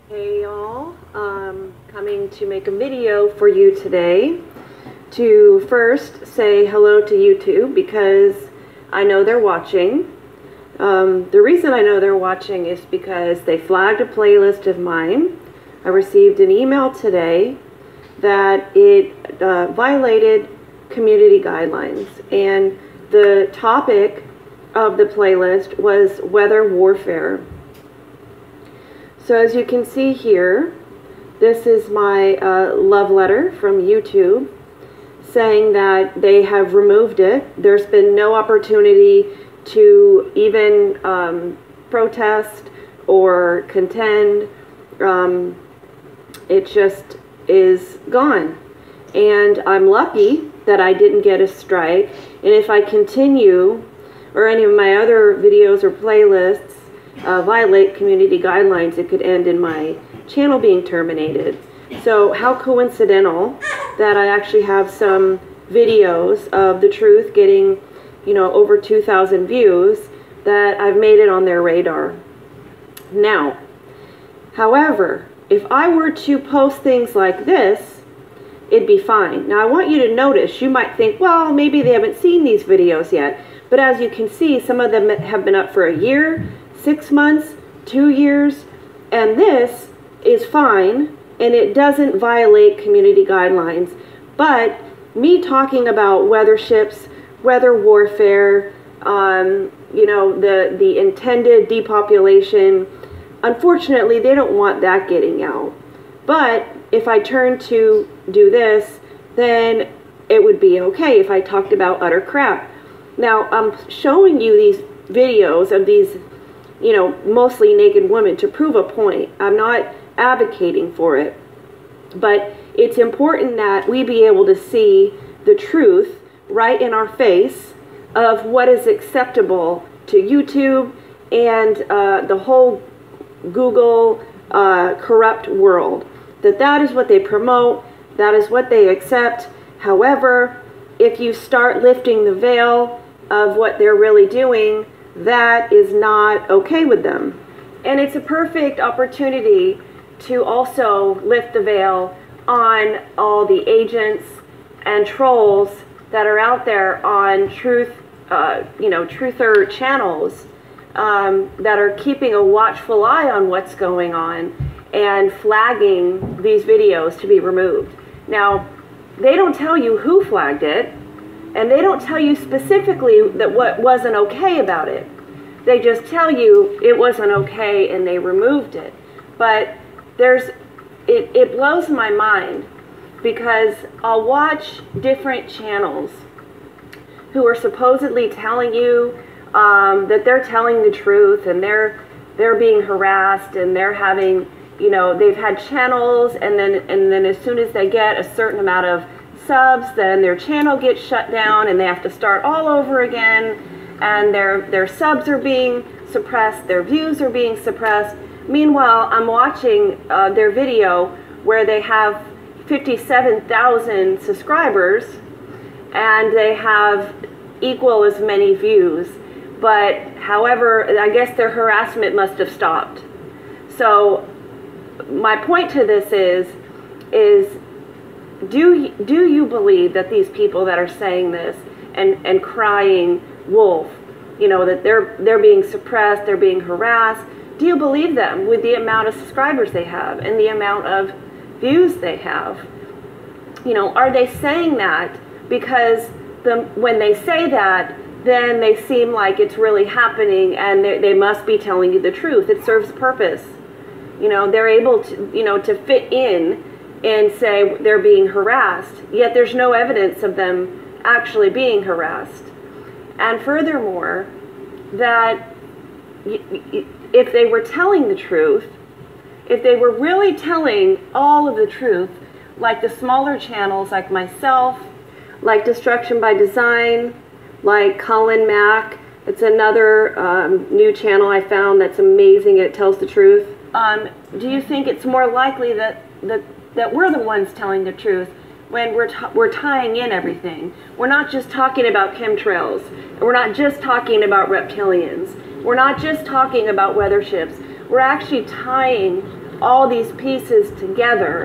Hey y'all, coming to make a video for you today to first say hello to YouTube because I know they're watching. The reason I know they're watching is because they flagged a playlist of mine. I received an email today that it violated community guidelines, and the topic of the playlist was weather warfare. So as you can see here, this is my love letter from YouTube saying that they have removed it. There's been no opportunity to even protest or contend. It just is gone. And I'm lucky that I didn't get a strike. And if I continue, or any of my other videos or playlists violate community guidelines, it could end in my channel being terminated. So how coincidental that I actually have some videos of the truth getting, over 2,000 views, that I've made it on their radar. Now, however, if I were to post things like this, it'd be fine. Now I want you to notice, you might think, well, maybe they haven't seen these videos yet. But as you can see, some of them have been up for a year, 6 months, 2 years, and this is fine, and it doesn't violate community guidelines. But me talking about weather ships, weather warfare, the intended depopulation, unfortunately, they don't want that getting out. But if I turn to do this, then it would be okay if I talked about utter crap. Now, I'm showing you these videos of these, mostly naked women to prove a point. I'm not advocating for it. But it's important that we be able to see the truth right in our face of what is acceptable to YouTube and the whole Google corrupt world. That is what they promote, that is what they accept. However, if you start lifting the veil of what they're really doing, that is not okay with them. And it's a perfect opportunity to also lift the veil on all the agents and trolls that are out there on truther channels that are keeping a watchful eye on what's going on and flagging these videos to be removed. Now, they don't tell you who flagged it, and they don't tell you specifically that what wasn't okay about it. They just tell you it wasn't okay and they removed it. But it blows my mind because I'll watch different channels who are supposedly telling you that they're telling the truth and they're being harassed and they're having, they've had channels, and then as soon as they get a certain amount of subs, then their channel gets shut down and they have to start all over again, and their subs are being suppressed, their views are being suppressed. Meanwhile, I'm watching their video where they have 57,000 subscribers and they have equal as many views. But however, I guess their harassment must have stopped. So my point to this is do you believe that these people that are saying this and crying wolf, that they're being suppressed, they're being harassed, do you believe them with the amount of subscribers they have and the amount of views they have? Are they saying that because when they say that, then they seem like it's really happening and they must be telling you the truth? It serves a purpose. They're able to, to fit in and say they're being harassed, yet there's no evidence of them actually being harassed. And furthermore, that if they were telling the truth, if they were really telling all of the truth, like the smaller channels like myself, like Destruction by Design, like Colin Mack, it's another new channel I found that's amazing, it tells the truth. Do you think it's more likely that we're the ones telling the truth when we're tying in everything? We're not just talking about chemtrails. We're not just talking about reptilians. We're not just talking about weather ships. We're actually tying all these pieces together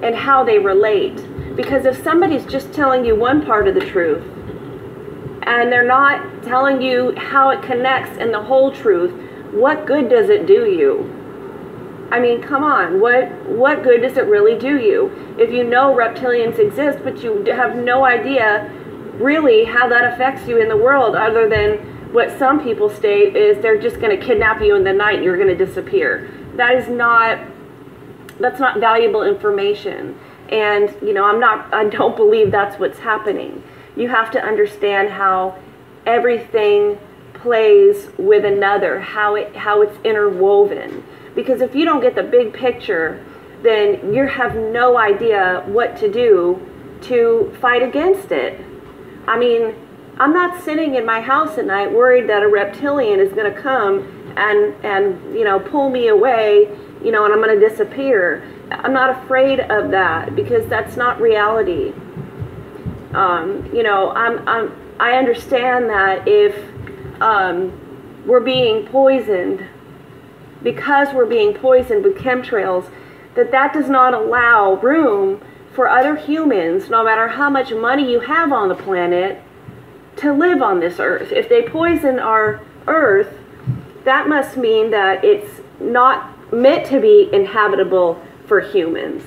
and how they relate. Because if somebody's just telling you one part of the truth and they're not telling you how it connects in the whole truth, what good does it do you? I mean, come on, what good does it really do you? If you know reptilians exist, but you have no idea really how that affects you in the world, other than what some people state is they're just going to kidnap you in the night and you're going to disappear. That's not valuable information. And, you know, I don't believe that's what's happening. You have to understand how everything plays with another, how it's interwoven. Because if you don't get the big picture, then you have no idea what to do to fight against it. I mean, I'm not sitting in my house at night worried that a reptilian is going to come and you know, pull me away, you know, and I'm going to disappear. I'm not afraid of that, because that's not reality. You know, I understand that if we're being poisoned, because we're being poisoned with chemtrails, that does not allow room for other humans, no matter how much money you have on the planet, to live on this earth. If they poison our earth, that must mean that it's not meant to be inhabitable for humans.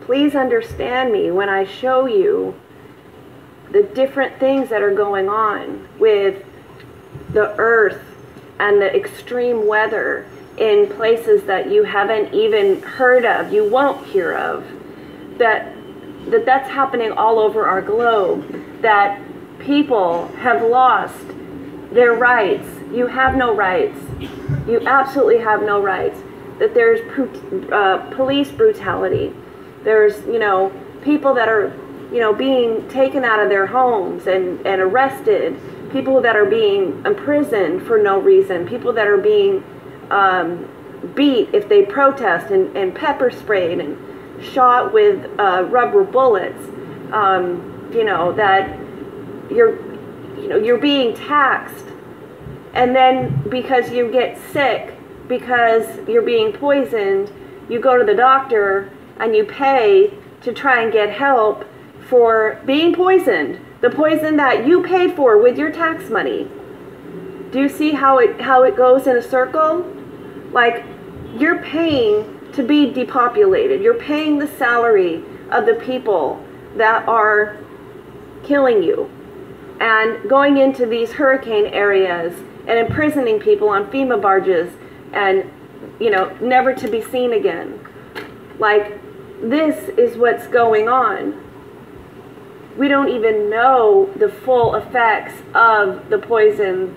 Please understand me when I show you the different things that are going on with the earth and the extreme weather in places that you haven't even heard of, you won't hear of, that's happening all over our globe, that people have lost their rights. You have no rights. You absolutely have no rights. That there's police brutality. There's, you know, people that are, you know, being taken out of their homes and arrested. People that are being imprisoned for no reason. People that are being beat if they protest and pepper sprayed and shot with rubber bullets. You know, that you're being taxed, and then because you get sick, because you're being poisoned, you go to the doctor and you pay to try and get help for being poisoned. The poison that you paid for with your tax money. Do you see how it goes in a circle? Like, you're paying to be depopulated. You're paying the salary of the people that are killing you, and going into these hurricane areas and imprisoning people on FEMA barges and, you know, never to be seen again. Like, this is what's going on. We don't even know the full effects of the poison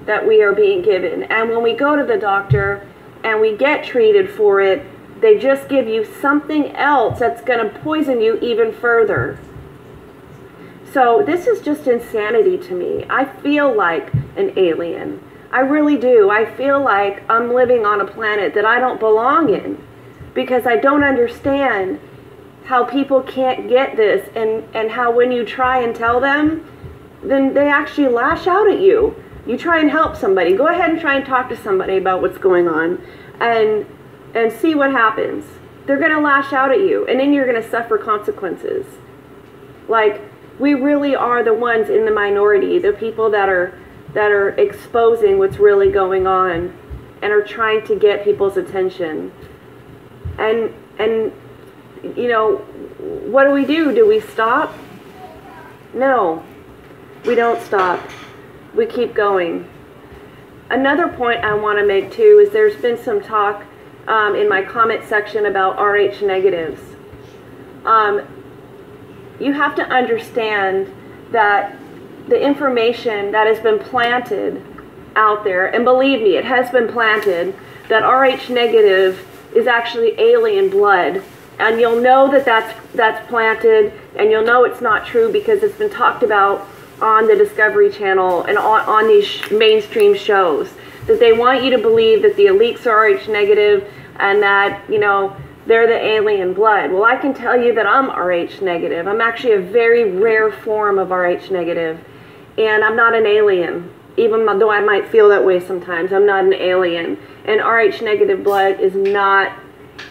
that we are being given. And when we go to the doctor and we get treated for it, they just give you something else that's going to poison you even further. So this is just insanity to me. I feel like an alien. I really do. I feel like I'm living on a planet that I don't belong in, because I don't understand how people can't get this, and how when you try and tell them, then they actually lash out at you. You try and help somebody. Go ahead and try and talk to somebody about what's going on and see what happens. They're going to lash out at you, and then you're going to suffer consequences. Like, we really are the ones in the minority, the people that are exposing what's really going on and are trying to get people's attention. And you know, what do? Do we stop? No, we don't stop. We keep going. Another point I want to make too is there's been some talk in my comment section about RH negatives. You have to understand that the information that has been planted out there, and believe me, it has been planted, that RH negative is actually alien blood. And you'll know that that's planted, and you'll know it's not true because it's been talked about on the Discovery Channel and on these mainstream shows. That they want you to believe that the elites are RH negative and that, you know, they're the alien blood. Well, I can tell you that I'm RH negative. I'm actually a very rare form of RH negative. And I'm not an alien. Even though I might feel that way sometimes, I'm not an alien. And RH negative blood is not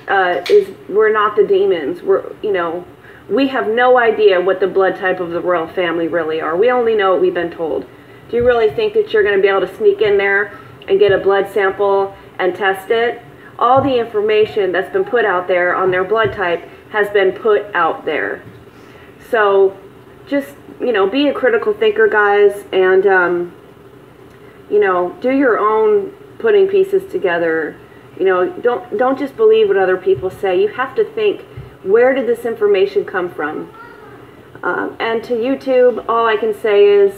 we're not the demons. We have no idea what the blood type of the royal family really are. We only know what we've been told. Do you really think that you're going to be able to sneak in there and get a blood sample and test it? All the information that's been put out there on their blood type has been put out there. So just, be a critical thinker, guys, and, do your own putting pieces together. Don't just believe what other people say. You have to think, where did this information come from? And to YouTube, all I can say is,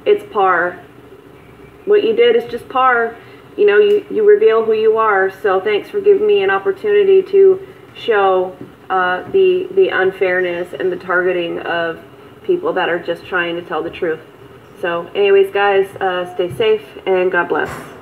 it's par. What you did is just par. You reveal who you are. So thanks for giving me an opportunity to show the unfairness and the targeting of people that are just trying to tell the truth. So anyways, guys, stay safe and God bless.